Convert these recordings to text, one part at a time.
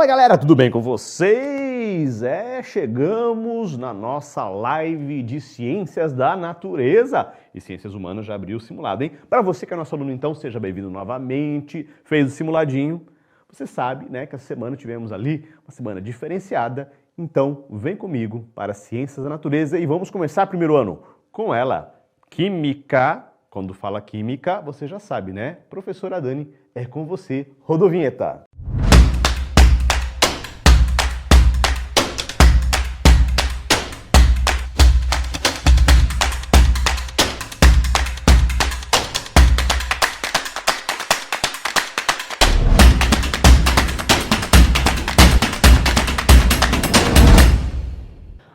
Galera, tudo bem com vocês? Chegamos na nossa live de Ciências da Natureza. E Ciências Humanas já abriu o simulado, hein? Para você que é nosso aluno, então, seja bem-vindo novamente. Fez o simuladinho. Você sabe, né, que essa semana tivemos ali uma semana diferenciada. Então, vem comigo para Ciências da Natureza e vamos começar primeiro ano com ela. Química. Quando fala química, você já sabe, né? Professora Dani, é com você. Roda a vinheta.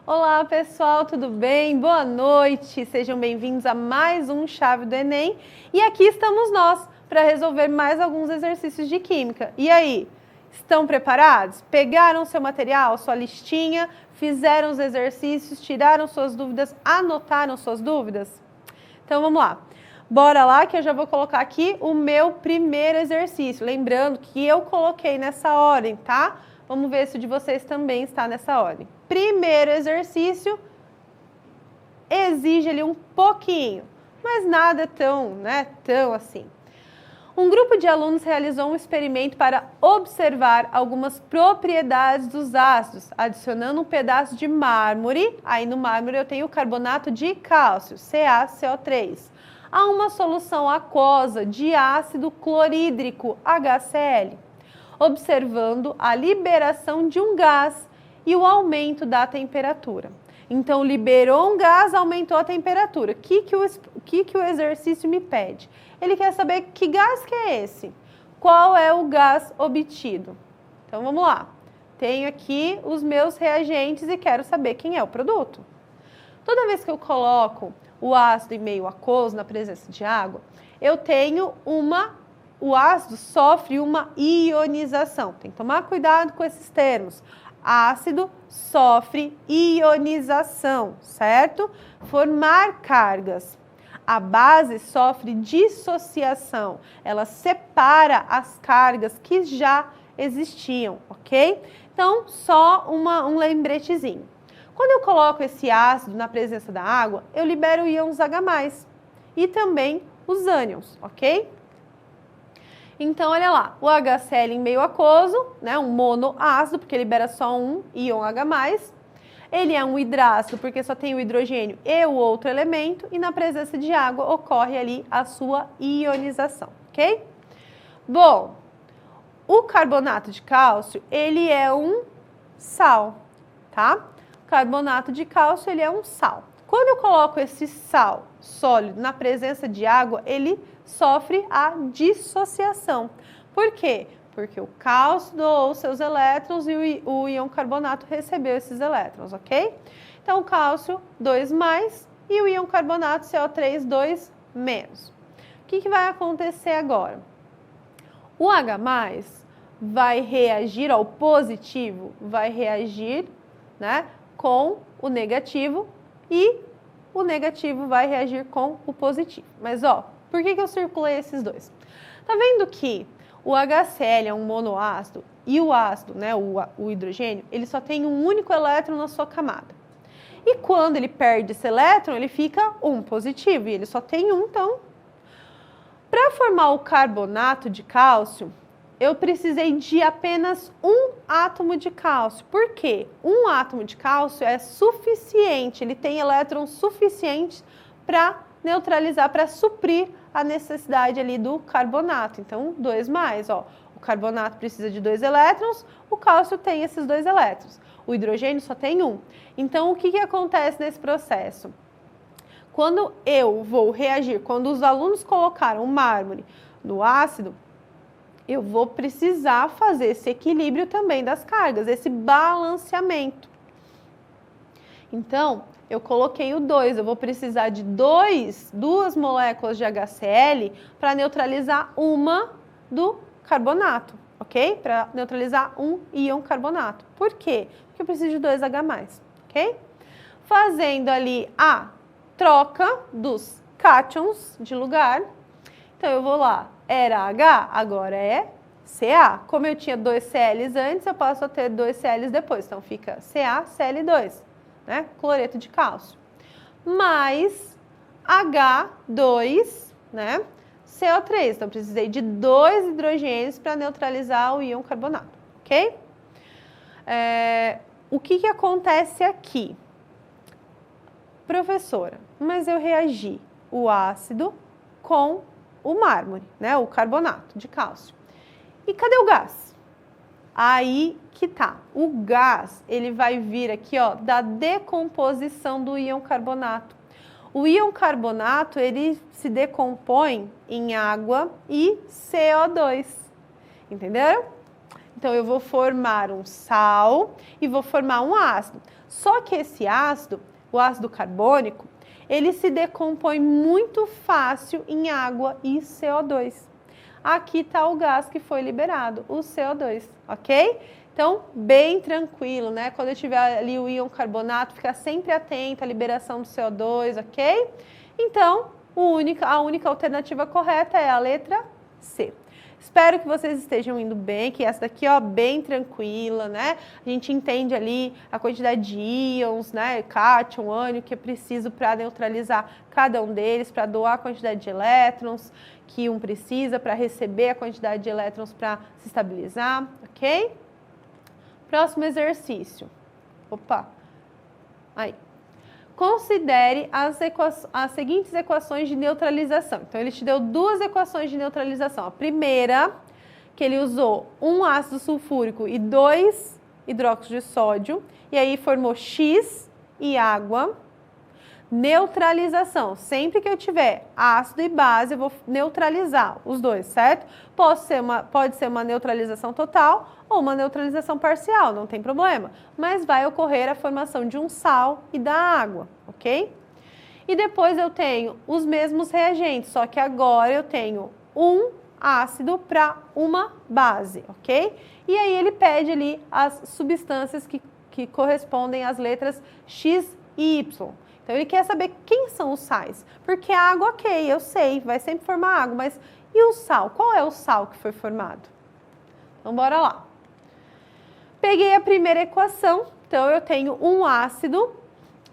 Olá pessoal, tudo bem? Boa noite, sejam bem-vindos a mais um Chave do Enem e aqui estamos nós para resolver mais alguns exercícios de Química. E aí, estão preparados? Pegaram seu material, sua listinha, fizeram os exercícios, tiraram suas dúvidas, anotaram suas dúvidas? Então vamos lá. Bora lá que eu já vou colocar aqui o meu primeiro exercício, lembrando que eu coloquei nessa ordem, tá? Vamos ver se o de vocês também está nessa ordem. Primeiro exercício exige ali um pouquinho, mas nada tão assim. Um grupo de alunos realizou um experimento para observar algumas propriedades dos ácidos, adicionando um pedaço de mármore, aí no mármore eu tenho o carbonato de cálcio, CaCO3, a uma solução aquosa de ácido clorídrico, HCl, observando a liberação de um gás e o aumento da temperatura. Então, liberou um gás, aumentou a temperatura. O que o exercício me pede? Ele quer saber que gás que é esse? Qual é o gás obtido? Então, vamos lá. Tenho aqui os meus reagentes e quero saber quem é o produto. Toda vez que eu coloco o ácido em meio aquoso, na presença de água, eu tenho o ácido sofre uma ionização. Tem que tomar cuidado com esses termos. Ácido sofre ionização, certo? Formar cargas. A base sofre dissociação. Ela separa as cargas que já existiam, ok? Então, só um lembretezinho. Quando eu coloco esse ácido na presença da água, eu libero íons H+, e também os ânions, ok? Então, olha lá, o HCl em meio aquoso, né, um monoácido, porque libera só um íon H+. Ele é um hidrácido, porque só tem o hidrogênio e o outro elemento, e na presença de água ocorre ali a sua ionização, ok? Bom, o carbonato de cálcio, ele é um sal, tá? O carbonato de cálcio, ele é um sal. Quando eu coloco esse sal sólido na presença de água, ele sofre a dissociação. Por quê? Porque o cálcio doou seus elétrons e o íon carbonato recebeu esses elétrons, ok? Então, o cálcio 2+, e o íon carbonato CO3 2-. O que vai acontecer agora? O H+, vai reagir ao positivo, vai reagir, né, com o negativo e o negativo vai reagir com o positivo. Mas, ó, por que eu circulei esses dois? Tá vendo que o HCl é um monoácido e o ácido, né, o hidrogênio, ele só tem um único elétron na sua camada. E quando ele perde esse elétron, ele fica um positivo e ele só tem um, então. Para formar o carbonato de cálcio, eu precisei de apenas um átomo de cálcio. Por quê? Um átomo de cálcio é suficiente, ele tem elétrons suficientes para neutralizar, para suprir a necessidade ali do carbonato. Então, 2+, ó. O carbonato precisa de 2 elétrons, o cálcio tem esses 2 elétrons. O hidrogênio só tem 1. Então, o que acontece nesse processo? Quando eu vou reagir, quando os alunos colocaram o mármore no ácido, eu vou precisar fazer esse equilíbrio também das cargas, esse balanceamento. Então, eu coloquei o 2, eu vou precisar de duas moléculas de HCl para neutralizar uma do carbonato, ok? Para neutralizar um íon carbonato. Por quê? Porque eu preciso de 2H+, ok? Fazendo ali a troca dos cátions de lugar. Então, eu vou lá, era H, agora é Ca. Como eu tinha 2 Cls antes, eu passo a ter 2 Cls depois. Então, fica CaCl2, né? Cloreto de cálcio. Mais H2, né? CO3. Então, precisei de 2 hidrogênios para neutralizar o íon carbonato, ok? O que acontece aqui? Professora, mas eu reagi o ácido com o mármore, né? O carbonato de cálcio. E cadê o gás? Aí que tá. O gás, ele vai vir aqui, ó, da decomposição do íon carbonato. O íon carbonato, ele se decompõe em água e CO2. Entenderam? Então, eu vou formar um sal e vou formar um ácido. Só que esse ácido, o ácido carbônico, ele se decompõe muito fácil em água e CO2. Aqui está o gás que foi liberado, o CO2, ok? Então, bem tranquilo, né? Quando eu tiver ali o íon carbonato, ficar sempre atento à liberação do CO2, ok? Então, a única alternativa correta é a letra C. Espero que vocês estejam indo bem, que essa daqui, ó, bem tranquila, né? A gente entende ali a quantidade de íons, né? Cátion, ânion, que é preciso para neutralizar cada um deles, para doar a quantidade de elétrons que um precisa, para receber a quantidade de elétrons para se estabilizar, ok? Próximo exercício. Opa! Aí. Considere as seguintes equações de neutralização. Então, ele te deu 2 equações de neutralização. A primeira, que ele usou um ácido sulfúrico e 2 hidróxido de sódio, e aí formou X e água. Neutralização. Sempre que eu tiver ácido e base, eu vou neutralizar os dois, certo? Pode ser uma neutralização total ou uma neutralização parcial, não tem problema. Mas vai ocorrer a formação de um sal e da água, ok? E depois eu tenho os mesmos reagentes, só que agora eu tenho um ácido para uma base, ok? E aí ele pede ali as substâncias que correspondem às letras X e Y. Então, ele quer saber quem são os sais. Porque a água, ok, eu sei, vai sempre formar água, mas e o sal? Qual é o sal que foi formado? Então, bora lá. Peguei a primeira equação, então eu tenho um ácido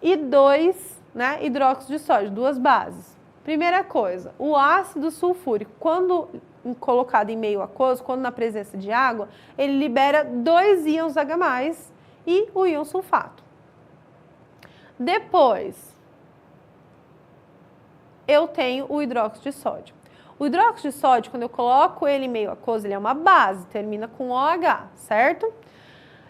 e 2, né, hidróxido de sódio, 2 bases. Primeira coisa, o ácido sulfúrico, quando colocado em meio aquoso, quando na presença de água, ele libera 2 íons H+, e o íon sulfato. Depois, eu tenho o hidróxido de sódio. O hidróxido de sódio, quando eu coloco ele em meio aquoso, ele é uma base, termina com OH, certo?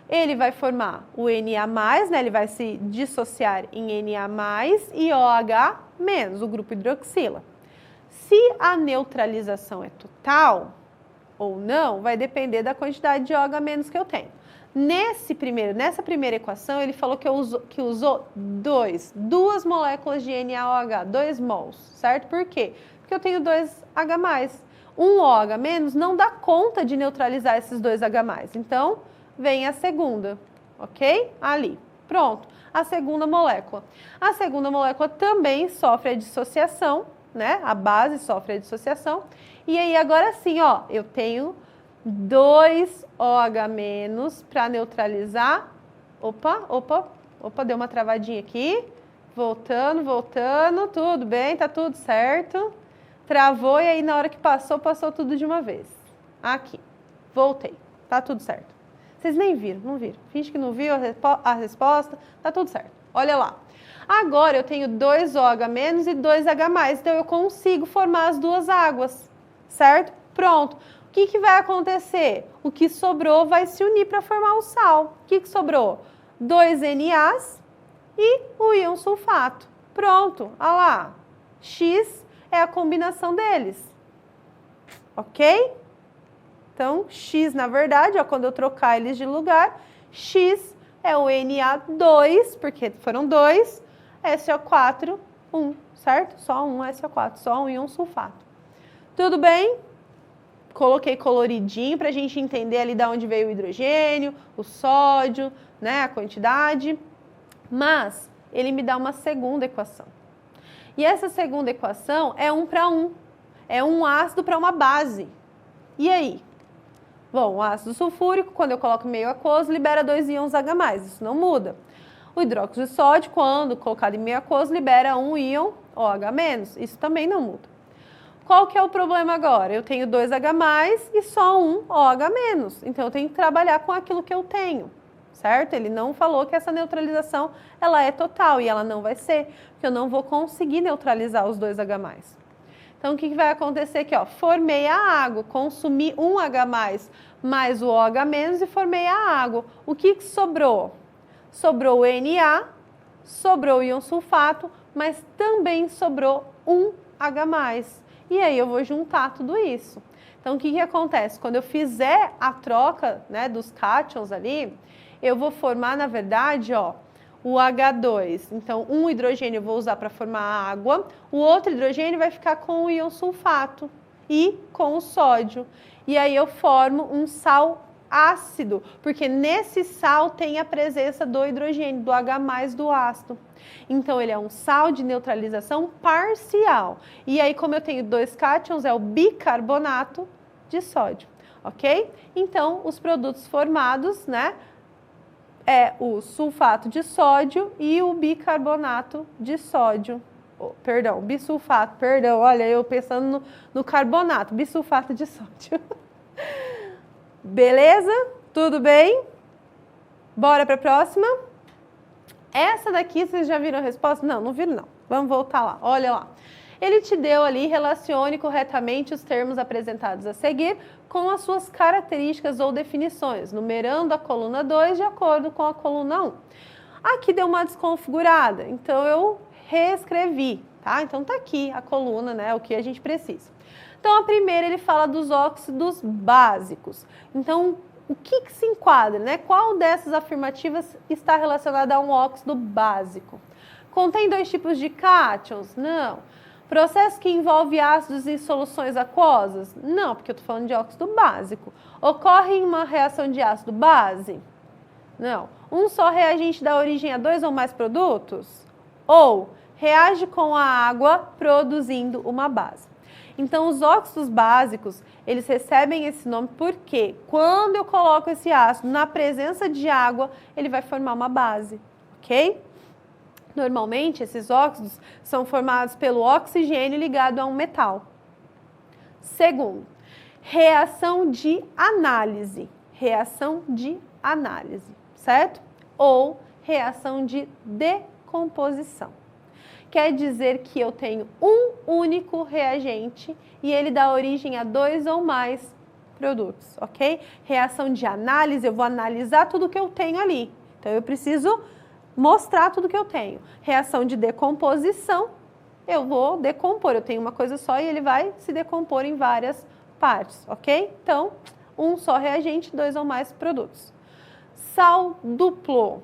Ele vai formar o Na+, né? Ele vai se dissociar em Na+, e OH-, o grupo hidroxila. Se a neutralização é total ou não, vai depender da quantidade de OH- que eu tenho. Nessa primeira equação, ele falou que usou 2 moléculas de NaOH, 2 mols, certo? Por quê? Porque eu tenho 2 H+. Um OH- não dá conta de neutralizar esses 2 H+. Então, vem a segunda, ok? Ali, pronto. A segunda molécula. A segunda molécula também sofre a dissociação, né? A base sofre a dissociação. E aí, agora sim, ó, eu tenho 2 OH- para neutralizar. Opa, deu uma travadinha aqui. Voltando, tudo bem, tá tudo certo. Travou e aí na hora que passou tudo de uma vez. Aqui, voltei, tá tudo certo. Vocês nem viram, não viram. Finge que não viu a resposta, tá tudo certo. Olha lá. Agora eu tenho 2 OH- e 2 H+, então eu consigo formar as 2 águas, certo? Pronto. O que vai acontecer? O que sobrou vai se unir para formar o sal. O que sobrou? 2 NAs e o íon sulfato. Pronto, olha lá. X é a combinação deles. Ok? Então, X, na verdade, ó, quando eu trocar eles de lugar, X é o Na2, porque foram 2, SO4, 1, certo? Só um SO4, só um íon sulfato. Tudo bem? Coloquei coloridinho para a gente entender ali de onde veio o hidrogênio, o sódio, né, a quantidade. Mas ele me dá uma segunda equação. E essa segunda equação é 1 para 1. É um ácido para uma base. E aí? Bom, o ácido sulfúrico, quando eu coloco em meio aquoso, libera 2 íons H+, isso não muda. O hidróxido de sódio, quando colocado em meio aquoso, libera 1 íon OH-, isso também não muda. Qual que é o problema agora? Eu tenho 2H+, e só um OH-, então eu tenho que trabalhar com aquilo que eu tenho, certo? Ele não falou que essa neutralização ela é total, e ela não vai ser, porque eu não vou conseguir neutralizar os 2H+. Então, o que vai acontecer aqui? Ó, formei a água, consumi um H+, mais o OH- e formei a água. O que sobrou? Sobrou o Na, sobrou o íon sulfato, mas também sobrou um H+. E aí eu vou juntar tudo isso. Então, o que acontece? Quando eu fizer a troca, né, dos cátions ali, eu vou formar, na verdade, ó, o H2. Então, um hidrogênio eu vou usar para formar a água, o outro hidrogênio vai ficar com o íon sulfato e com o sódio. E aí eu formo um sal ácido, porque nesse sal tem a presença do hidrogênio, do H+ do ácido. Então, ele é um sal de neutralização parcial. E aí, como eu tenho 2 cátions, é o bicarbonato de sódio, ok? Então, os produtos formados, né, é o sulfato de sódio e o bicarbonato de sódio. Bisulfato, olha, eu pensando no carbonato, bisulfato de sódio. Beleza? Tudo bem? Bora para a próxima? Essa daqui, vocês já viram a resposta? Não, não viram não. Vamos voltar lá, olha lá. Ele te deu ali, relacione corretamente os termos apresentados a seguir com as suas características ou definições, numerando a coluna 2 de acordo com a coluna 1. Aqui deu uma desconfigurada, então eu reescrevi, tá? Então tá aqui a coluna, né, o que a gente precisa. Então a primeira ele fala dos óxidos básicos. Então o que se enquadra, né? Qual dessas afirmativas está relacionada a um óxido básico? Contém 2 tipos de cátions? Não. Processo que envolve ácidos em soluções aquosas? Não, porque eu estou falando de óxido básico. Ocorre em uma reação de ácido-base? Não. Um só reagente dá origem a 2 ou mais produtos? Ou reage com a água produzindo uma base. Então, os óxidos básicos, eles recebem esse nome porque quando eu coloco esse ácido na presença de água, ele vai formar uma base, ok? Normalmente, esses óxidos são formados pelo oxigênio ligado a um metal. Segundo, reação de análise. Reação de análise, certo? Ou reação de decomposição. Quer dizer que eu tenho um único reagente e ele dá origem a 2 ou mais produtos, ok? Reação de análise, eu vou analisar tudo que eu tenho ali. Então, eu preciso mostrar tudo que eu tenho. Reação de decomposição, eu vou decompor. Eu tenho uma coisa só e ele vai se decompor em várias partes, ok? Então, um só reagente, 2 ou mais produtos. Sal duplo.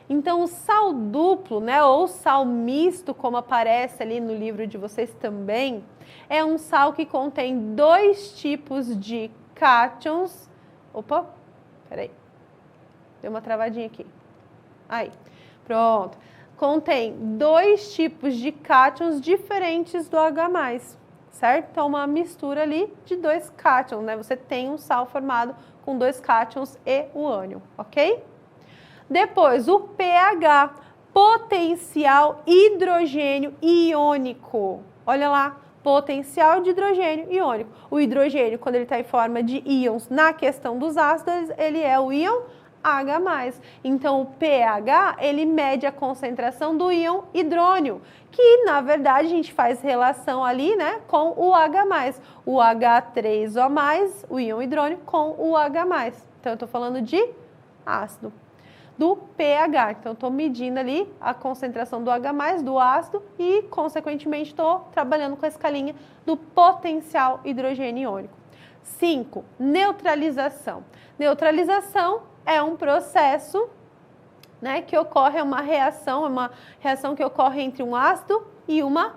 Então, o sal duplo, né, ou sal misto, como aparece ali no livro de vocês também, é um sal que contém 2 tipos de cátions. Opa, peraí. Deu uma travadinha aqui. Aí. Pronto. Contém 2 tipos de cátions diferentes do H+, certo? Então, uma mistura ali de 2 cátions, né? Você tem um sal formado com 2 cátions e o ânion, ok? Depois, o pH, potencial hidrogênio iônico. Olha lá, potencial de hidrogênio iônico. O hidrogênio, quando ele está em forma de íons na questão dos ácidos, ele é o íon H+. Então, o pH, ele mede a concentração do íon hidrônio, que, na verdade, a gente faz relação ali, né, com o H+. O H3O+, o íon hidrônio, com o H+. Então, eu estou falando de ácido. Do pH, então, estou medindo ali a concentração do H+, do ácido, e, consequentemente, estou trabalhando com a escalinha do potencial hidrogênio iônico. 5. Neutralização. Neutralização é um processo, né, que ocorre, é uma reação que ocorre entre um ácido e uma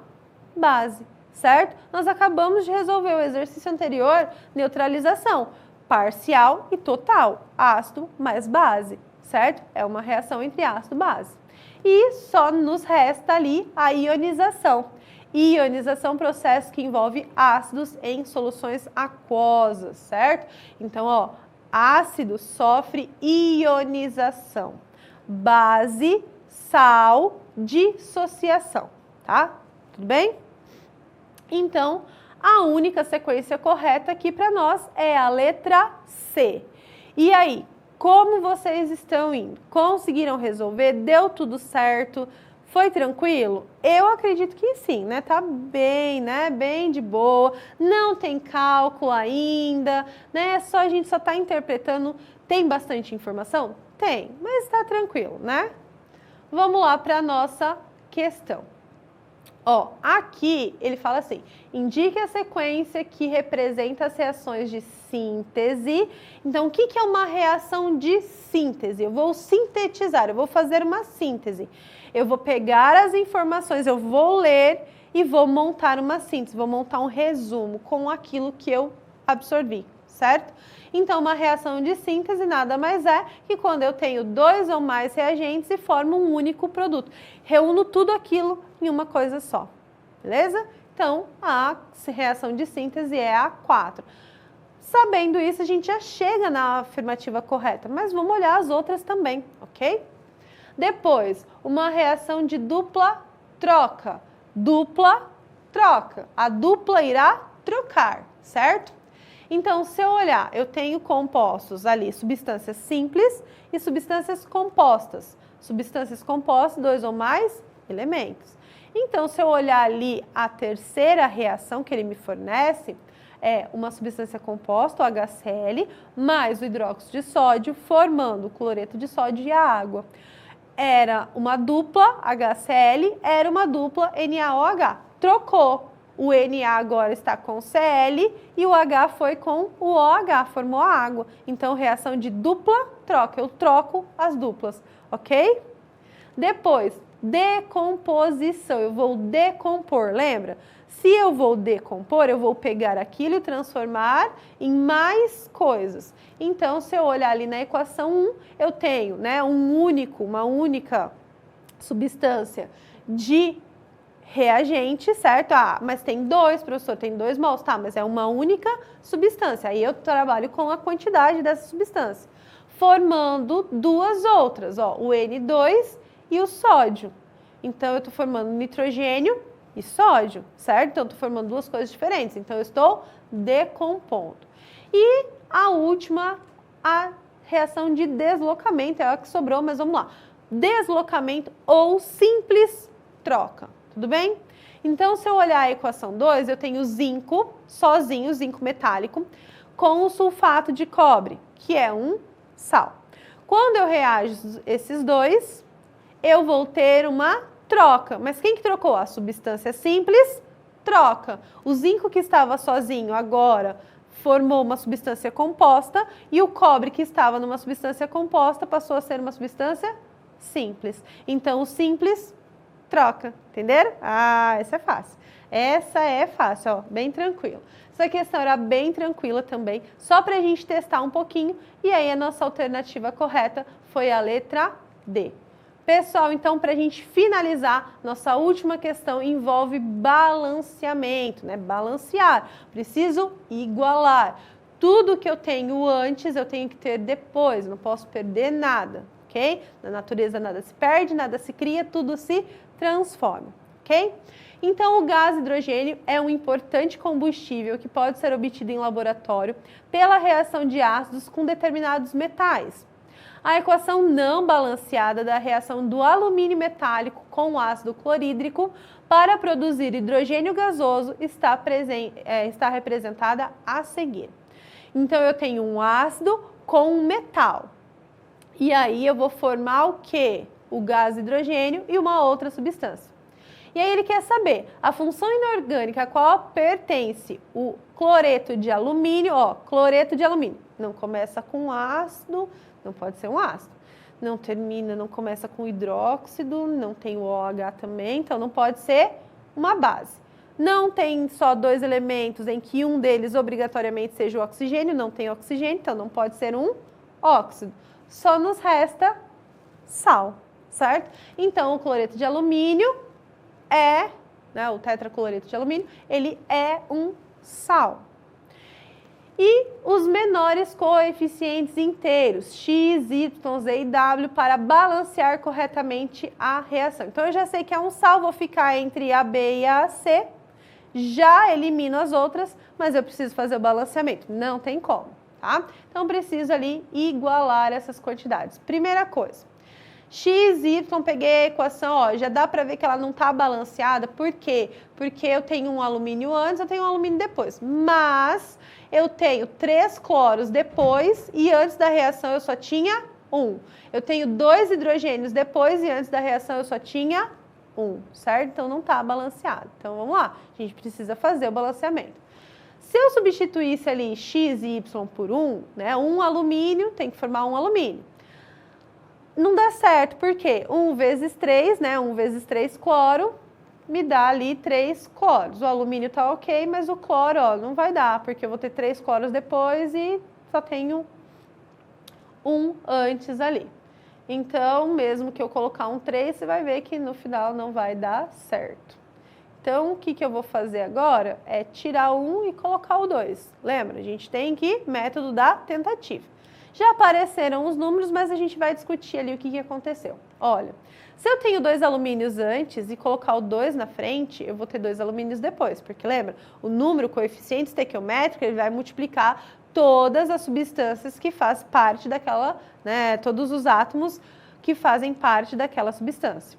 base, certo? Nós acabamos de resolver o exercício anterior, neutralização parcial e total, ácido mais base, certo? É uma reação entre ácido e base. E só nos resta ali a ionização. Ionização é um processo que envolve ácidos em soluções aquosas, certo? Então, ó, ácido sofre ionização. Base, sal, dissociação, tá? Tudo bem? Então, a única sequência correta aqui para nós é a letra C. E aí, como vocês estão indo? Conseguiram resolver? Deu tudo certo? Foi tranquilo? Eu acredito que sim, né? Tá bem, né? Bem de boa. Não tem cálculo ainda, né? A gente só tá interpretando. Tem bastante informação? Tem, mas tá tranquilo, né? Vamos lá para a nossa questão. Ó, aqui ele fala assim, indique a sequência que representa as reações de síntese. Então, o que é uma reação de síntese? Eu vou sintetizar, eu vou fazer uma síntese. Eu vou pegar as informações, eu vou ler e vou montar uma síntese, vou montar um resumo com aquilo que eu absorvi, certo? Então, uma reação de síntese nada mais é que quando eu tenho 2 ou mais reagentes e formo um único produto. Reúno tudo aquilo em uma coisa só, beleza? Então, a reação de síntese é a 4. Sabendo isso, a gente já chega na afirmativa correta, mas vamos olhar as outras também, ok? Depois, uma reação de dupla troca. Dupla troca. A dupla irá trocar, certo? Então, se eu olhar, eu tenho compostos ali, substâncias simples e substâncias compostas. Substâncias compostas, 2 ou mais elementos. Então, se eu olhar ali a terceira reação que ele me fornece, é uma substância composta, o HCl, mais o hidróxido de sódio, formando o cloreto de sódio e a água. Era uma dupla HCl, era uma dupla NaOH. Trocou. O Na agora está com Cl e o H foi com o OH, formou a água. Então, reação de dupla troca. Eu troco as duplas, ok? Depois, decomposição. Eu vou decompor, lembra? Se eu vou decompor, eu vou pegar aquilo e transformar em mais coisas. Então, se eu olhar ali na equação 1, eu tenho, né, uma única substância de reagente, certo? Ah, mas tem 2, professor, tem 2 mols, tá, mas é uma única substância. Aí eu trabalho com a quantidade dessa substância, formando 2 outras, ó, o N2 e o sódio. Então, eu estou formando nitrogênio e sódio, certo? Então, eu estou formando 2 coisas diferentes. Então, eu estou decompondo. E a última, a reação de deslocamento, é a que sobrou, mas vamos lá. Deslocamento ou simples troca. Tudo bem? Então, se eu olhar a equação 2, eu tenho zinco, sozinho, zinco metálico, com o sulfato de cobre, que é um sal. Quando eu reajo esses dois, eu vou ter uma troca. Mas quem que trocou? A substância simples troca. O zinco que estava sozinho agora formou uma substância composta e o cobre que estava numa substância composta passou a ser uma substância simples. Então, o simples troca, entenderam? Ah, essa é fácil. Essa é fácil, ó, bem tranquilo. Essa questão era bem tranquila também, só para a gente testar um pouquinho, e aí a nossa alternativa correta foi a letra D. Pessoal, então, para a gente finalizar, nossa última questão envolve balanceamento, né? Balancear. Preciso igualar. Tudo que eu tenho antes, eu tenho que ter depois, não posso perder nada, ok? Na natureza nada se perde, nada se cria, tudo se transforma, ok? Então, o gás hidrogênio é um importante combustível que pode ser obtido em laboratório pela reação de ácidos com determinados metais. A equação não balanceada da reação do alumínio metálico com o ácido clorídrico para produzir hidrogênio gasoso está representada a seguir. Então, eu tenho um ácido com um metal. E aí, eu vou formar o quê? O gás hidrogênio e uma outra substância. E aí ele quer saber a função inorgânica a qual pertence o cloreto de alumínio, ó, cloreto de alumínio. Não começa com ácido, não pode ser um ácido. Não termina, não começa com hidróxido, não tem o OH também, então não pode ser uma base. Não tem só 2 elementos em que um deles obrigatoriamente seja o oxigênio, não tem oxigênio, então não pode ser um óxido. Só nos resta sal, certo? Então, o cloreto de alumínio é, né, o tetracloreto de alumínio, ele é um sal. e os menores coeficientes inteiros, x, y, z e w, para balancear corretamente a reação. Então, eu já sei que a 1 sal, vou ficar entre a B e a C, já elimino as outras, mas eu preciso fazer o balanceamento. Não tem como, tá? Então, preciso ali igualar essas quantidades. Primeira coisa, x, y, peguei a equação, ó, já dá para ver que ela não está balanceada. Por quê? Porque eu tenho um alumínio antes, eu tenho um alumínio depois. Mas eu tenho 3 cloros depois e antes da reação eu só tinha 1. Eu tenho 2 hidrogênios depois e antes da reação eu só tinha 1, certo? Então não está balanceado. Então vamos lá, a gente precisa fazer o balanceamento. Se eu substituísse ali x e y por 1, né, um alumínio tem que formar um alumínio. Não dá certo, por quê? 1 vezes 3, né, 1 vezes 3 cloro, me dá ali 3 cloros. O alumínio tá ok, mas o cloro, ó, não vai dar, porque eu vou ter 3 cloros depois e só tenho 1 antes ali. Então, mesmo que eu colocar um 3, você vai ver que no final não vai dar certo. Então, o que eu vou fazer agora é tirar o 1 e colocar o 2. Lembra? A gente tem que método da tentativa. Já apareceram os números, mas a gente vai discutir ali o que aconteceu. Olha, se eu tenho 2 alumínios antes e colocar o 2 na frente, eu vou ter 2 alumínios depois, porque lembra? O número, o coeficiente estequiométrico, ele vai multiplicar todas as substâncias que fazem parte daquela, né, todos os átomos que fazem parte daquela substância.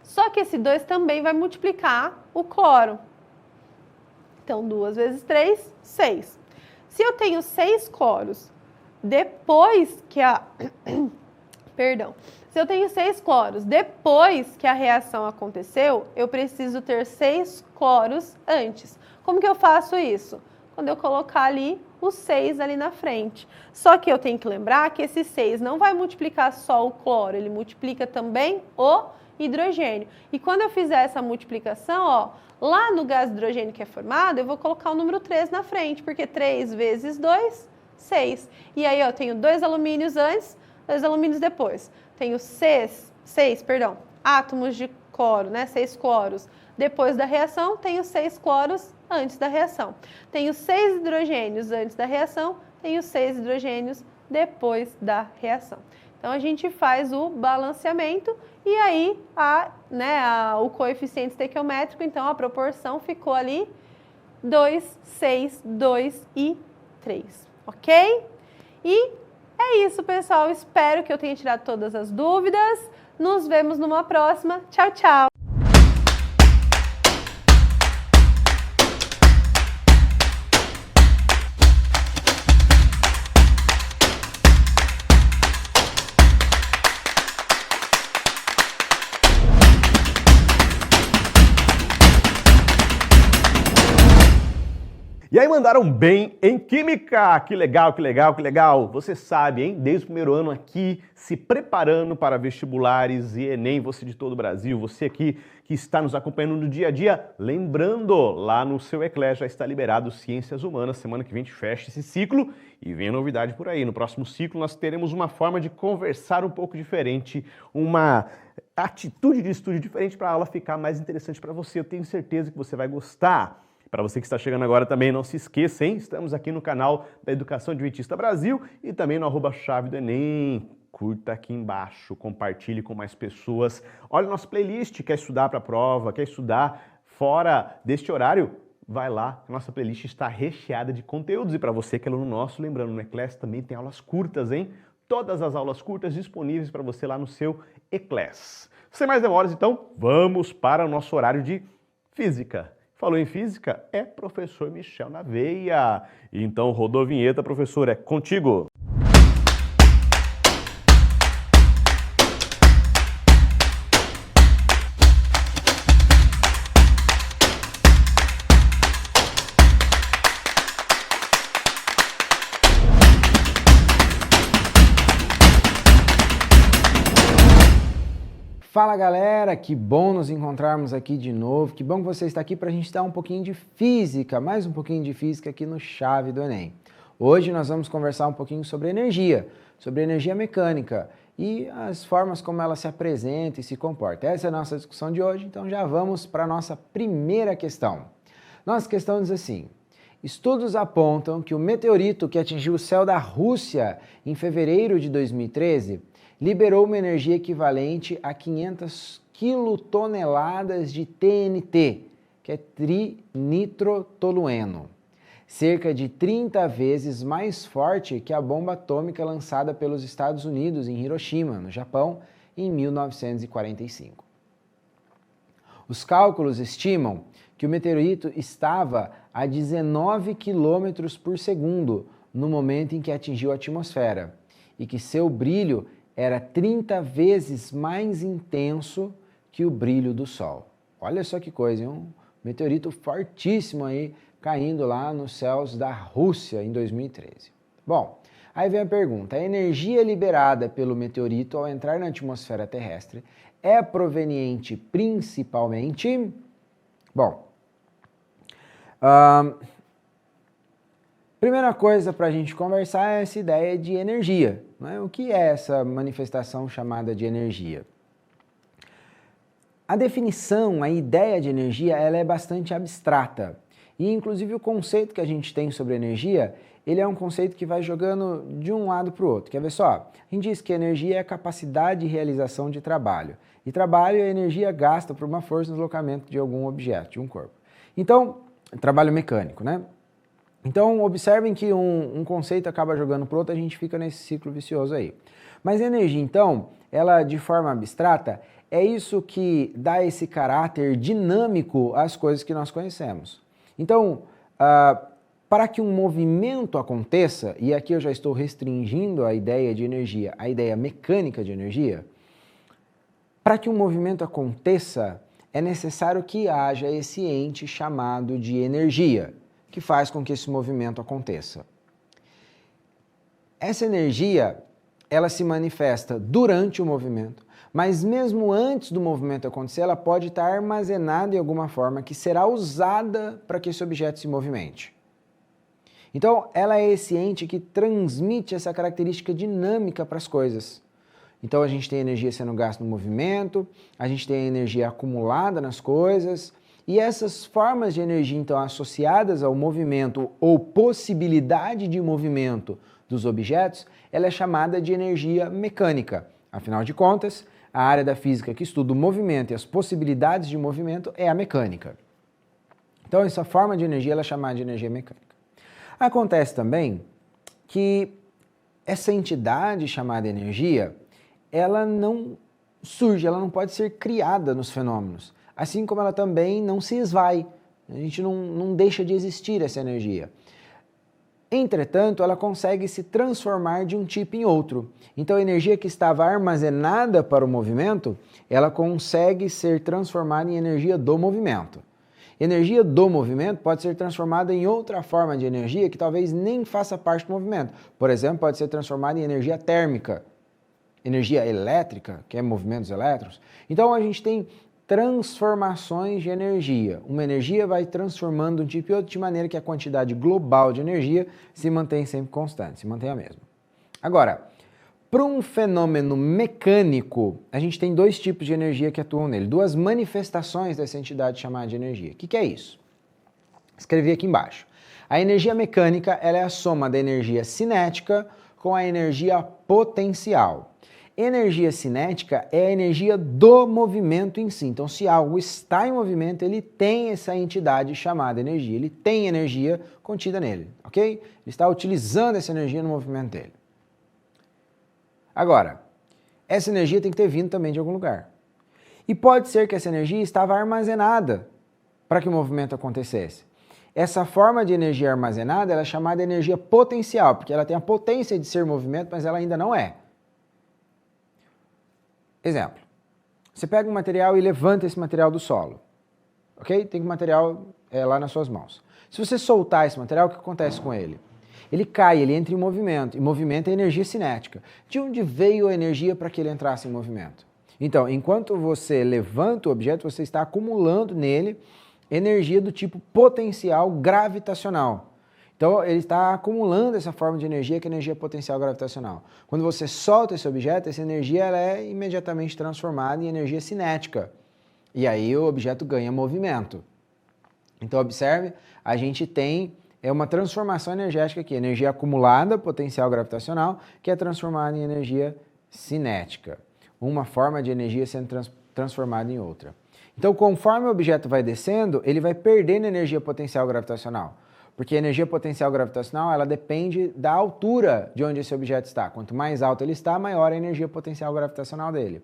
Só que esse 2 também vai multiplicar o cloro. Então, 2 vezes 3, 6. Se eu tenho 6 cloros depois que a... Perdão. Se eu tenho 6 cloros depois que a reação aconteceu, eu preciso ter 6 cloros antes. Como que eu faço isso? Quando eu colocar ali os 6 ali na frente. Só que eu tenho que lembrar que esse 6 não vai multiplicar só o cloro, ele multiplica também o hidrogênio. E quando eu fizer essa multiplicação, ó, lá no gás hidrogênio que é formado, eu vou colocar o número 3 na frente, porque 3 vezes 2, 6. E aí, ó, eu tenho 2 alumínios antes, 2 alumínios depois. Tenho 6 átomos de cloro, né? 6 cloros depois da reação, tenho 6 cloros antes da reação. Tenho 6 hidrogênios antes da reação, tenho 6 hidrogênios depois da reação. Então, a gente faz o balanceamento e aí o coeficiente estequiométrico, então a proporção ficou ali 2, 6, 2 e 3, ok? E é isso, pessoal. Espero que eu tenha tirado todas as dúvidas. Nos vemos numa próxima. Tchau, tchau! E aí mandaram bem em Química! Que legal, que legal, que legal! Você sabe, hein? Desde o primeiro ano aqui, se preparando para vestibulares e Enem, você de todo o Brasil, você aqui que está nos acompanhando no dia a dia, lembrando, lá no seu ECLES já está liberado Ciências Humanas, semana que vem a gente fecha esse ciclo e vem a novidade por aí. No próximo ciclo nós teremos uma forma de conversar um pouco diferente, uma atitude de estudo diferente para a aula ficar mais interessante para você. Eu tenho certeza que você vai gostar. Para você que está chegando agora também, não se esqueça, hein? Estamos aqui no canal da Educação Adventista Brasil e também no @chave do Enem. Curta aqui embaixo, compartilhe com mais pessoas. Olha o nosso playlist, quer estudar para a prova, quer estudar fora deste horário? Vai lá, a nossa playlist está recheada de conteúdos. E para você que é aluno nosso, lembrando, no ECLES também tem aulas curtas, hein? Todas as aulas curtas disponíveis para você lá no seu ECLES. Sem mais demoras, então, vamos para o nosso horário de Física. Falou em física? É professor Michel na veia. Então, rodou a vinheta, professor, é contigo. Fala galera, que bom nos encontrarmos aqui de novo, que bom que você está aqui para a gente dar um pouquinho de física, mais um pouquinho de física aqui no Chave do Enem. Hoje nós vamos conversar um pouquinho sobre energia mecânica e as formas como ela se apresenta e se comporta. Essa é a nossa discussão de hoje, então já vamos para a nossa primeira questão. Nossa questão diz assim: Estudos apontam que o meteorito que atingiu o céu da Rússia em fevereiro de 2013 liberou uma energia equivalente a 500 quilotoneladas de TNT, que é trinitrotolueno, cerca de 30 vezes mais forte que a bomba atômica lançada pelos Estados Unidos em Hiroshima, no Japão, em 1945. Os cálculos estimam que o meteorito estava a 19 km por segundo no momento em que atingiu a atmosfera e que seu brilho era 30 vezes mais intenso que o brilho do Sol. Olha só que coisa, hein? Um meteorito fortíssimo aí caindo lá nos céus da Rússia em 2013. Bom, aí vem a pergunta: a energia liberada pelo meteorito ao entrar na atmosfera terrestre é proveniente principalmente... Bom, primeira coisa para a gente conversar é essa ideia de energia, né? O que é essa manifestação chamada de energia? A definição, a ideia de energia, ela é bastante abstrata. E, inclusive, o conceito que a gente tem sobre energia, ele é um conceito que vai jogando de um lado para o outro. Quer ver só? A gente diz que energia é a capacidade de realização de trabalho. E trabalho é a energia gasta por uma força no deslocamento de algum objeto, de um corpo. Então, trabalho mecânico, né? Então, observem que um conceito acaba jogando para o outro, a gente fica nesse ciclo vicioso aí. Mas a energia, então, ela, de forma abstrata, é isso que dá esse caráter dinâmico às coisas que nós conhecemos. Então, para que um movimento aconteça, e aqui eu já estou restringindo a ideia de energia, a ideia mecânica de energia, para que um movimento aconteça, é necessário que haja esse ente chamado de energia, que faz com que esse movimento aconteça. Essa energia, ela se manifesta durante o movimento, mas mesmo antes do movimento acontecer, ela pode estar armazenada em alguma forma que será usada para que esse objeto se movimente. Então, ela é esse ente que transmite essa característica dinâmica para as coisas. Então, a gente tem energia sendo gasta no movimento, a gente tem a energia acumulada nas coisas, e essas formas de energia, então, associadas ao movimento ou possibilidade de movimento dos objetos, ela é chamada de energia mecânica. Afinal de contas, a área da física que estuda o movimento e as possibilidades de movimento é a mecânica. Então, essa forma de energia ela é chamada de energia mecânica. Acontece também que essa entidade chamada energia, ela não surge, ela não pode ser criada nos fenômenos, assim como ela também não se esvai. A gente não deixa de existir essa energia. Entretanto, ela consegue se transformar de um tipo em outro. Então, a energia que estava armazenada para o movimento, ela consegue ser transformada em energia do movimento. Energia do movimento pode ser transformada em outra forma de energia que talvez nem faça parte do movimento. Por exemplo, pode ser transformada em energia térmica, energia elétrica, que é movimentos elétrons. Então, a gente tem transformações de energia. Uma energia vai transformando um tipo e outro de maneira que a quantidade global de energia se mantém sempre constante, se mantém a mesma. Agora, para um fenômeno mecânico, a gente tem dois tipos de energia que atuam nele, duas manifestações dessa entidade chamada de energia. O que é isso? Escrevi aqui embaixo. A energia mecânica ela é a soma da energia cinética com a energia potencial. Energia cinética é a energia do movimento em si. Então, se algo está em movimento, ele tem essa entidade chamada energia. Ele tem energia contida nele, ok? Ele está utilizando essa energia no movimento dele. Agora, essa energia tem que ter vindo também de algum lugar. E pode ser que essa energia estava armazenada para que o movimento acontecesse. Essa forma de energia armazenada ela é chamada de energia potencial, porque ela tem a potência de ser movimento, mas ela ainda não é. Exemplo, você pega um material e levanta esse material do solo, ok? Tem um material lá nas suas mãos. Se você soltar esse material, o que acontece com ele? Ele cai, ele entra em movimento, e movimento é energia cinética. De onde veio a energia para que ele entrasse em movimento? Então, enquanto você levanta o objeto, você está acumulando nele energia do tipo potencial gravitacional. Então, ele está acumulando essa forma de energia que é a energia potencial gravitacional. Quando você solta esse objeto, essa energia ela é imediatamente transformada em energia cinética. E aí o objeto ganha movimento. Então, observe, a gente tem é uma transformação energética aqui, energia acumulada, potencial gravitacional, que é transformada em energia cinética. Uma forma de energia sendo transformada em outra. Então, conforme o objeto vai descendo, ele vai perdendo energia potencial gravitacional. Porque a energia potencial gravitacional, ela depende da altura de onde esse objeto está. Quanto mais alto ele está, maior a energia potencial gravitacional dele.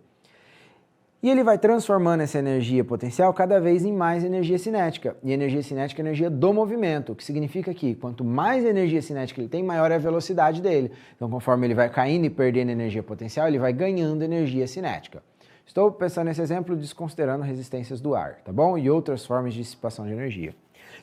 E ele vai transformando essa energia potencial cada vez em mais energia cinética. E energia cinética é energia do movimento, o que significa que quanto mais energia cinética ele tem, maior é a velocidade dele. Então, conforme ele vai caindo e perdendo energia potencial, ele vai ganhando energia cinética. Estou pensando nesse exemplo desconsiderando resistências do ar, tá bom? E outras formas de dissipação de energia.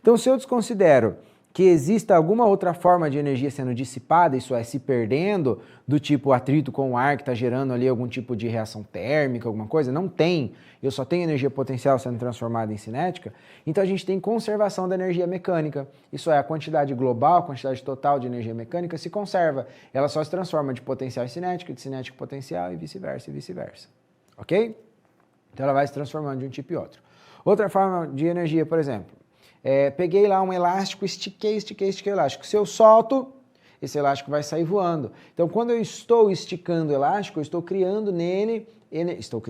Então, se eu desconsidero que exista alguma outra forma de energia sendo dissipada, isso é, se perdendo, do tipo atrito com o ar que está gerando ali algum tipo de reação térmica, alguma coisa, não tem, eu só tenho energia potencial sendo transformada em cinética, então a gente tem conservação da energia mecânica, isso é, a quantidade global, a quantidade total de energia mecânica se conserva, ela só se transforma de potencial em cinética, de cinética em potencial e vice-versa, ok? Então ela vai se transformando de um tipo e outro. Outra forma de energia, por exemplo, peguei lá um elástico, estiquei o elástico. Se eu solto, esse elástico vai sair voando. Então, quando eu estou esticando o elástico, eu estou criando nele, estou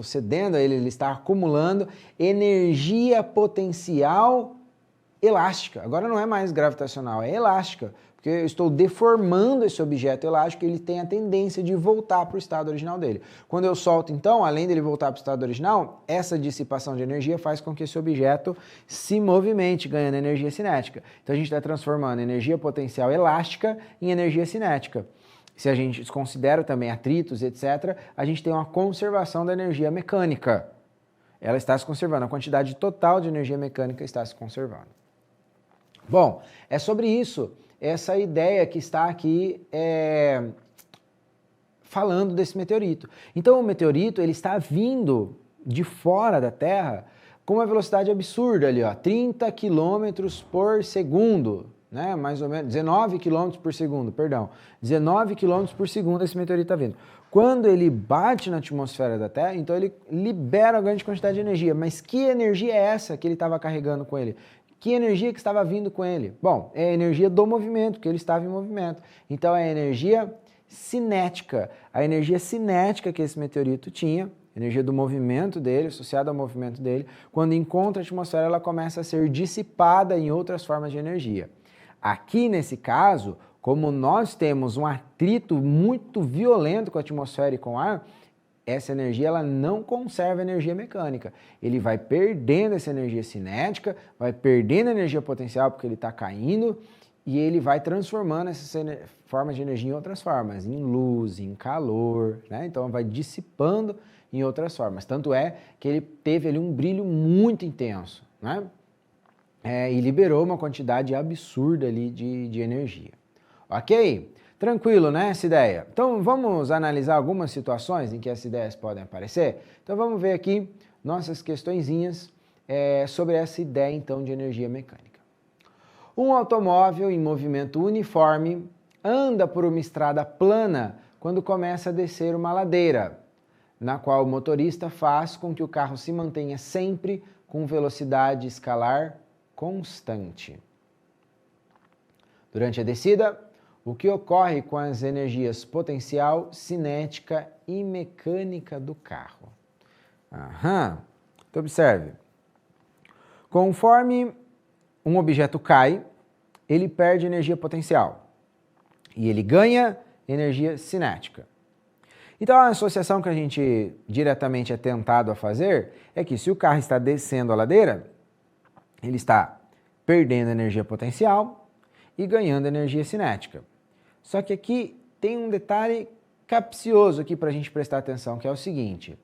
cedendo a ele, ele está acumulando energia potencial elástica. Agora não é mais gravitacional, é elástica. Porque eu estou deformando esse objeto elástico e ele tem a tendência de voltar para o estado original dele. Quando eu solto, então, além dele voltar para o estado original, essa dissipação de energia faz com que esse objeto se movimente, ganhando energia cinética. Então, a gente está transformando energia potencial elástica em energia cinética. Se a gente considera também atritos, etc., a gente tem uma conservação da energia mecânica. Ela está se conservando, a quantidade total de energia mecânica está se conservando. Bom, é sobre isso. Essa ideia que está aqui falando desse meteorito. Então, o meteorito ele está vindo de fora da Terra com uma velocidade absurda ali, ó, 30 km por segundo, né? Mais ou menos, 19 km por segundo, perdão. 19 km por segundo esse meteorito está vindo. Quando ele bate na atmosfera da Terra, então ele libera uma grande quantidade de energia. Mas que energia é essa que ele estava carregando com ele? Que energia que estava vindo com ele? Bom, é a energia do movimento, porque ele estava em movimento. Então, é a energia cinética. A energia cinética que esse meteorito tinha, energia do movimento dele, associada ao movimento dele, quando encontra a atmosfera, ela começa a ser dissipada em outras formas de energia. Aqui, nesse caso, como nós temos um atrito muito violento com a atmosfera e com o ar, essa energia ela não conserva energia mecânica. Ele vai perdendo essa energia cinética, vai perdendo energia potencial porque ele está caindo e ele vai transformando essas formas de energia em outras formas, em luz, em calor, né? Então vai dissipando em outras formas. Tanto é que ele teve ali um brilho muito intenso, né? E liberou uma quantidade absurda ali de energia. Ok? Tranquilo, né, essa ideia? Então, vamos analisar algumas situações em que essas ideias podem aparecer? Então, vamos ver aqui nossas questõezinhas sobre essa ideia, então, de energia mecânica. Um automóvel em movimento uniforme anda por uma estrada plana quando começa a descer uma ladeira, na qual o motorista faz com que o carro se mantenha sempre com velocidade escalar constante. Durante a descida, o que ocorre com as energias potencial, cinética e mecânica do carro? Então, observe. Conforme um objeto cai, ele perde energia potencial e ele ganha energia cinética. Então, a associação que a gente diretamente é tentado a fazer é que se o carro está descendo a ladeira, ele está perdendo energia potencial e ganhando energia cinética. Só que aqui tem um detalhe capcioso aqui para a gente prestar atenção, que é o seguinte.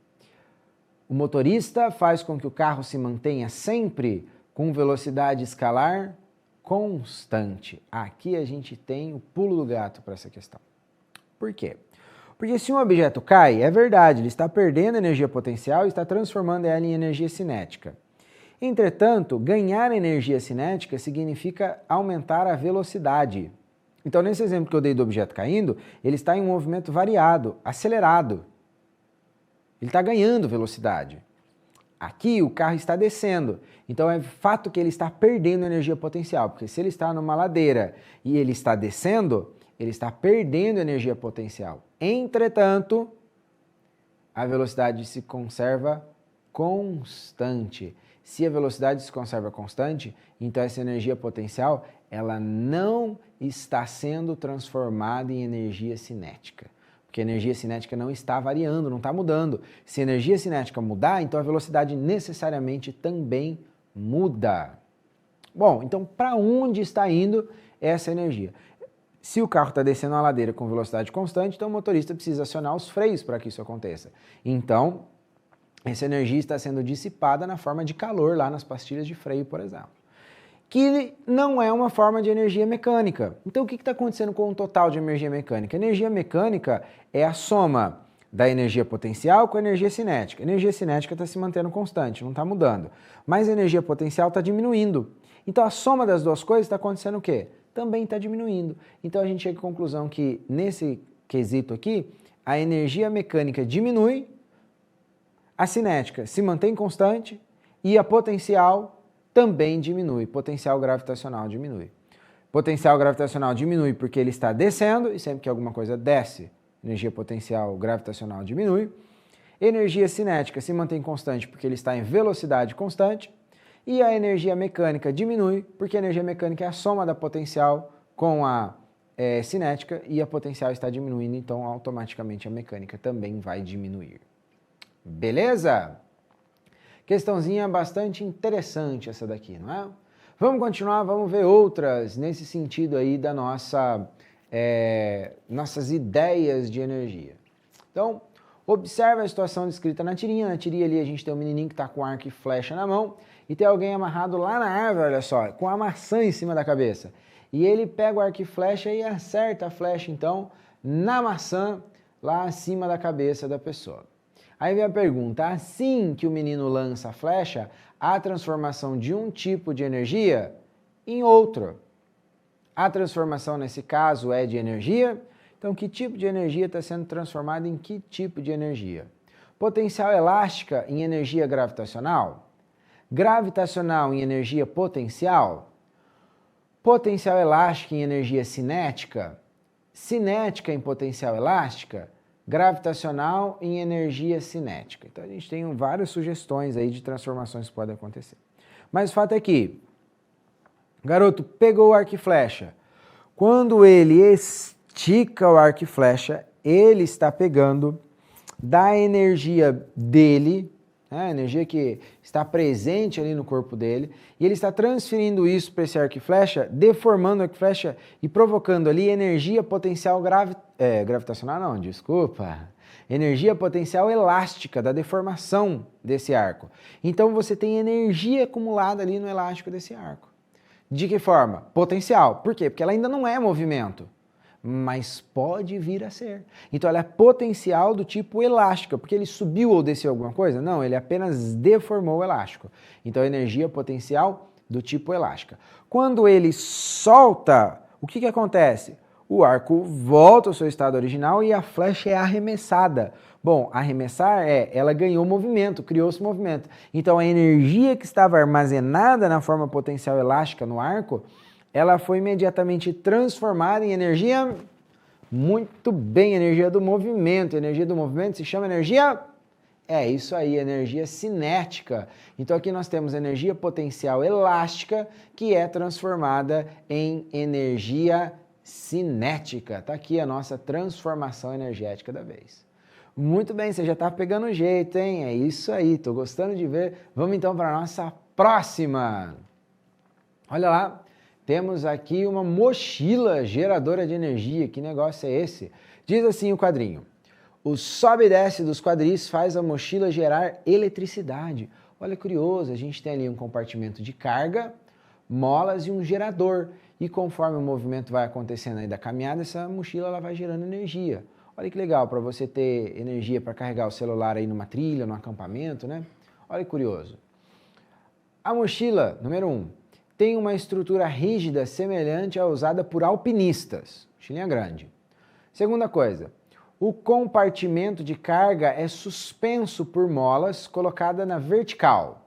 O motorista faz com que o carro se mantenha sempre com velocidade escalar constante. Aqui a gente tem o pulo do gato para essa questão. Por quê? Porque se um objeto cai, é verdade, ele está perdendo energia potencial e está transformando ela em energia cinética. Entretanto, ganhar energia cinética significa aumentar a velocidade. Então, nesse exemplo que eu dei do objeto caindo, ele está em um movimento variado, acelerado. Ele está ganhando velocidade. Aqui o carro está descendo, então é fato que ele está perdendo energia potencial, porque se ele está numa ladeira e ele está descendo, ele está perdendo energia potencial. Entretanto, a velocidade se conserva constante. Se a velocidade se conserva constante, então essa energia potencial ela não está sendo transformada em energia cinética. Porque a energia cinética não está variando, não está mudando. Se a energia cinética mudar, então a velocidade necessariamente também muda. Bom, então para onde está indo essa energia? Se o carro está descendo a ladeira com velocidade constante, então o motorista precisa acionar os freios para que isso aconteça. Então, essa energia está sendo dissipada na forma de calor lá nas pastilhas de freio, por exemplo. Que não é uma forma de energia mecânica. Então, o que está acontecendo com o total de energia mecânica? A energia mecânica é a soma da energia potencial com a energia cinética. A energia cinética está se mantendo constante, não está mudando. Mas a energia potencial está diminuindo. Então, a soma das duas coisas está acontecendo o quê? Também está diminuindo. Então, a gente chega à conclusão que, nesse quesito aqui, a energia mecânica diminui, a cinética se mantém constante e a potencial também diminui, potencial gravitacional diminui. Potencial gravitacional diminui porque ele está descendo e sempre que alguma coisa desce, energia potencial gravitacional diminui. Energia cinética se mantém constante porque ele está em velocidade constante e a energia mecânica diminui porque a energia mecânica é a soma da potencial com a cinética e a potencial está diminuindo, então automaticamente a mecânica também vai diminuir. Beleza? Questãozinha bastante interessante essa daqui, não é? Vamos continuar, vamos ver outras nesse sentido aí da nossas ideias de energia. Então, observe a situação descrita na tirinha. Na tirinha ali a gente tem um menininho que está com arco e flecha na mão e tem alguém amarrado lá na árvore, olha só, com a maçã em cima da cabeça. E ele pega o arco e flecha e acerta a flecha, então, na maçã lá acima da cabeça da pessoa. Aí vem a pergunta, assim que o menino lança a flecha, há transformação de um tipo de energia em outro. A transformação nesse caso é de energia, então que tipo de energia está sendo transformada em que tipo de energia? Potencial elástica em energia gravitacional? Gravitacional em energia potencial? Potencial elástica em energia cinética? Cinética em potencial elástica? Gravitacional em energia cinética. Então a gente tem várias sugestões aí de transformações que podem acontecer. Mas o fato é que o garoto pegou o arco e flecha. Quando ele estica o arco e flecha, ele está pegando da energia dele, né, a energia que está presente ali no corpo dele, e ele está transferindo isso para esse arco e flecha, deformando o arco e flecha e provocando ali energia potencial gravitacional, não, desculpa. Energia potencial elástica da deformação desse arco. Então você tem energia acumulada ali no elástico desse arco. De que forma? Potencial. Por quê? Porque ela ainda não é movimento, mas pode vir a ser. Então ela é potencial do tipo elástica, porque ele subiu ou desceu alguma coisa? Não, ele apenas deformou o elástico. Então energia potencial do tipo elástica. Quando ele solta, o que acontece? O arco volta ao seu estado original e a flecha é arremessada. Bom, arremessar ela ganhou movimento, criou-se movimento. Então a energia que estava armazenada na forma potencial elástica no arco, ela foi imediatamente transformada em energia, muito bem, energia do movimento. Energia do movimento se chama energia, isso aí, energia cinética. Então aqui nós temos energia potencial elástica que é transformada em energia cinética. Está aqui a nossa transformação energética da vez. Muito bem, você já está pegando o jeito, hein? É isso aí, estou gostando de ver. Vamos então para a nossa próxima. Olha lá, temos aqui uma mochila geradora de energia. Que negócio é esse? Diz assim o quadrinho. O sobe e desce dos quadris faz a mochila gerar eletricidade. Olha, curioso, a gente tem ali um compartimento de carga, molas e um gerador. E conforme o movimento vai acontecendo aí da caminhada, essa mochila ela vai gerando energia. Olha que legal, para você ter energia para carregar o celular aí numa trilha, num acampamento, né? Olha que curioso. A mochila, número 1, tem uma estrutura rígida semelhante à usada por alpinistas. Mochilinha grande. Segunda coisa, o compartimento de carga é suspenso por molas colocada na vertical.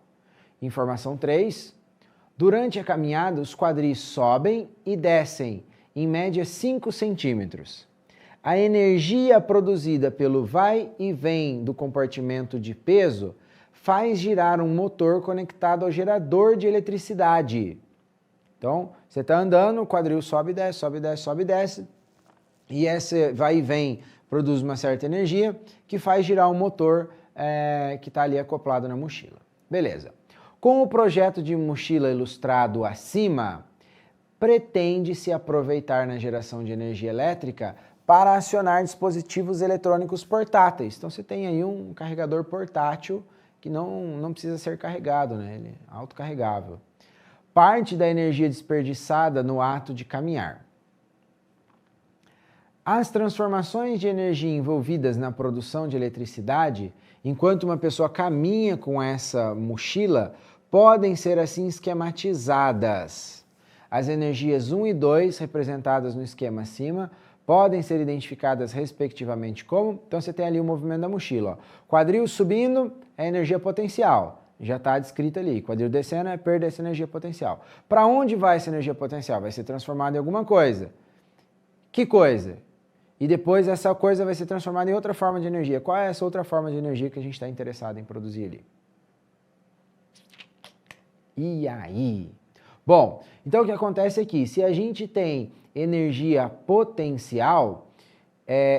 Informação 3. Durante a caminhada, os quadris sobem e descem, em média 5 centímetros. A energia produzida pelo vai e vem do compartimento de peso faz girar um motor conectado ao gerador de eletricidade. Então, você está andando, o quadril sobe e desce, sobe e desce, sobe e desce, e esse vai e vem produz uma certa energia que faz girar um motor que está ali acoplado na mochila. Beleza. Com o projeto de mochila ilustrado acima, pretende-se aproveitar na geração de energia elétrica para acionar dispositivos eletrônicos portáteis. Então você tem aí um carregador portátil que não precisa ser carregado, né? Ele é autocarregável. Parte da energia desperdiçada no ato de caminhar. As transformações de energia envolvidas na produção de eletricidade, enquanto uma pessoa caminha com essa mochila, podem ser assim esquematizadas. As energias 1 e 2, representadas no esquema acima, podem ser identificadas respectivamente como... Então você tem ali o movimento da mochila. Ó. Quadril subindo é energia potencial, já está descrito ali. Quadril descendo é perda dessa energia potencial. Para onde vai essa energia potencial? Vai ser transformada em alguma coisa. Que coisa? E depois essa coisa vai ser transformada em outra forma de energia. Qual é essa outra forma de energia que a gente está interessado em produzir ali? E aí? Bom, então o que acontece aqui? Se a gente tem energia potencial,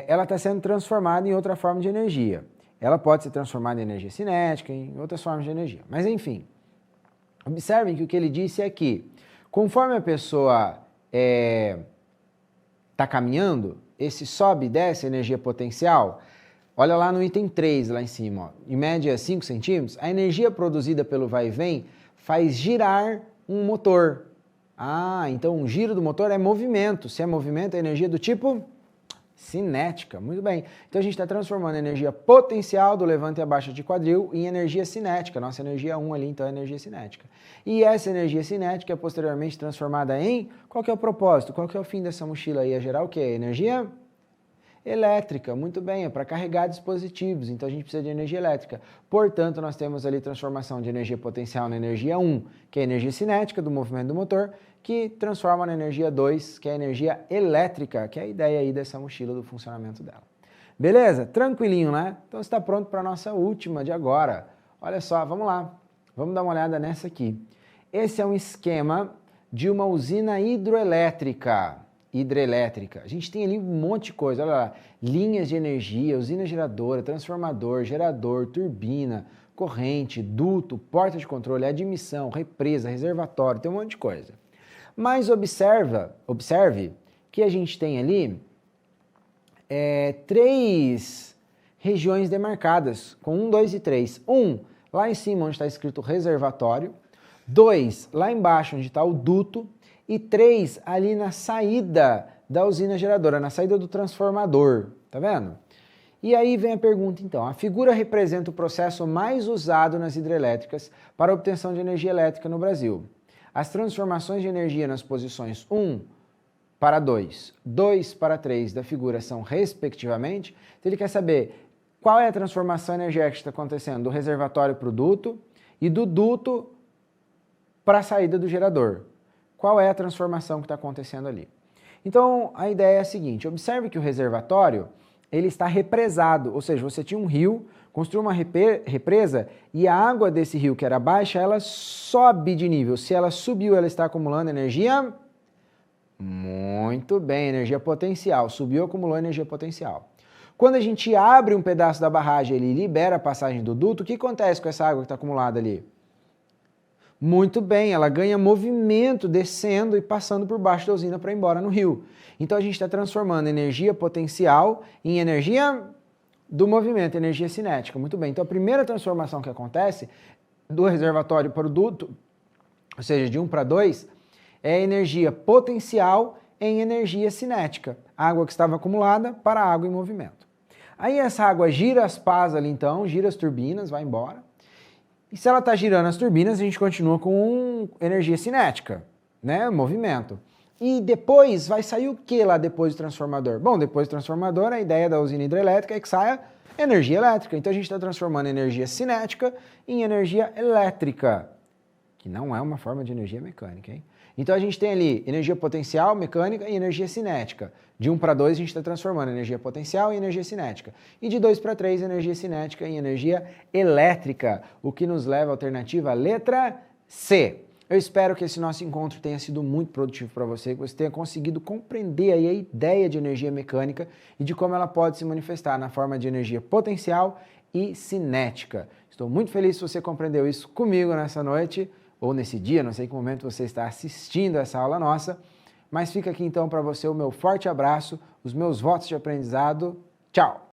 ela está sendo transformada em outra forma de energia. Ela pode ser transformada em energia cinética, em outras formas de energia. Mas enfim, observem que o que ele disse é que, conforme a pessoa está caminhando, esse sobe e desce energia potencial, olha lá no item 3, lá em cima, ó, em média 5 centímetros, a energia produzida pelo vai e vem faz girar um motor. Ah, então um giro do motor é movimento. Se é movimento, é energia do tipo cinética. Muito bem. Então a gente está transformando a energia potencial do levante e abaixa de quadril em energia cinética. Nossa energia 1 ali, então, é energia cinética. E essa energia cinética é posteriormente transformada em... Qual que é o propósito? Qual que é o fim dessa mochila aí? É gerar o quê? Energia elétrica. Muito bem, é para carregar dispositivos. Então a gente precisa de energia elétrica. Portanto, nós temos ali transformação de energia potencial na energia 1, que é a energia cinética do movimento do motor, que transforma na energia 2, que é a energia elétrica, que é a ideia aí dessa mochila, do funcionamento dela. Beleza? Tranquilinho, né? Então está pronto para a nossa última de agora. Olha só, vamos lá. Vamos dar uma olhada nessa aqui. Esse é um esquema de uma usina hidrelétrica. A gente tem ali um monte de coisa, olha lá, linhas de energia, usina geradora, transformador, gerador, turbina, corrente, duto, porta de controle, admissão, represa, reservatório, tem um monte de coisa. Mas observe que a gente tem ali 3 regiões demarcadas, com 1, 2 e 3. 1, lá em cima onde está escrito reservatório, 2, lá embaixo onde está o duto, e 3, ali na saída da usina geradora, na saída do transformador, tá vendo? E aí vem a pergunta então, a figura representa o processo mais usado nas hidrelétricas para a obtenção de energia elétrica no Brasil. As transformações de energia nas posições 1 para 2, 2 para 3 da figura são respectivamente, então ele quer saber qual é a transformação energética que está acontecendo do reservatório para o duto e do duto para a saída do gerador. Qual é a transformação que está acontecendo ali? Então, a ideia é a seguinte, observe que o reservatório, ele está represado, ou seja, você tinha um rio, construiu uma represa e a água desse rio que era baixa, ela sobe de nível. Se ela subiu, ela está acumulando energia? Muito bem, energia potencial. Subiu, acumulou energia potencial. Quando a gente abre um pedaço da barragem, ele libera a passagem do duto, o que acontece com essa água que está acumulada ali? Muito bem, ela ganha movimento descendo e passando por baixo da usina para ir embora no rio. Então a gente está transformando energia potencial em energia do movimento, energia cinética. Muito bem, então a primeira transformação que acontece do reservatório para o duto, ou seja, de 1 para 2, é energia potencial em energia cinética. Água que estava acumulada para água em movimento. Aí essa água gira as pás ali então, gira as turbinas, vai embora. E se ela está girando as turbinas, a gente continua com energia cinética, né? Movimento. E depois vai sair o que lá depois do transformador? Bom, depois do transformador, a ideia da usina hidrelétrica é que saia energia elétrica. Então a gente está transformando energia cinética em energia elétrica, que não é uma forma de energia mecânica, hein? Então a gente tem ali energia potencial, mecânica e energia cinética. De 1 para 2 a gente está transformando energia potencial em energia cinética. E de 2 para 3 energia cinética em energia elétrica, o que nos leva à alternativa letra C. Eu espero que esse nosso encontro tenha sido muito produtivo para você, que você tenha conseguido compreender aí a ideia de energia mecânica e de como ela pode se manifestar na forma de energia potencial e cinética. Estou muito feliz se você compreendeu isso comigo nessa noite, ou nesse dia, não sei que momento você está assistindo essa aula nossa, mas fica aqui então para você o meu forte abraço, os meus votos de aprendizado. Tchau!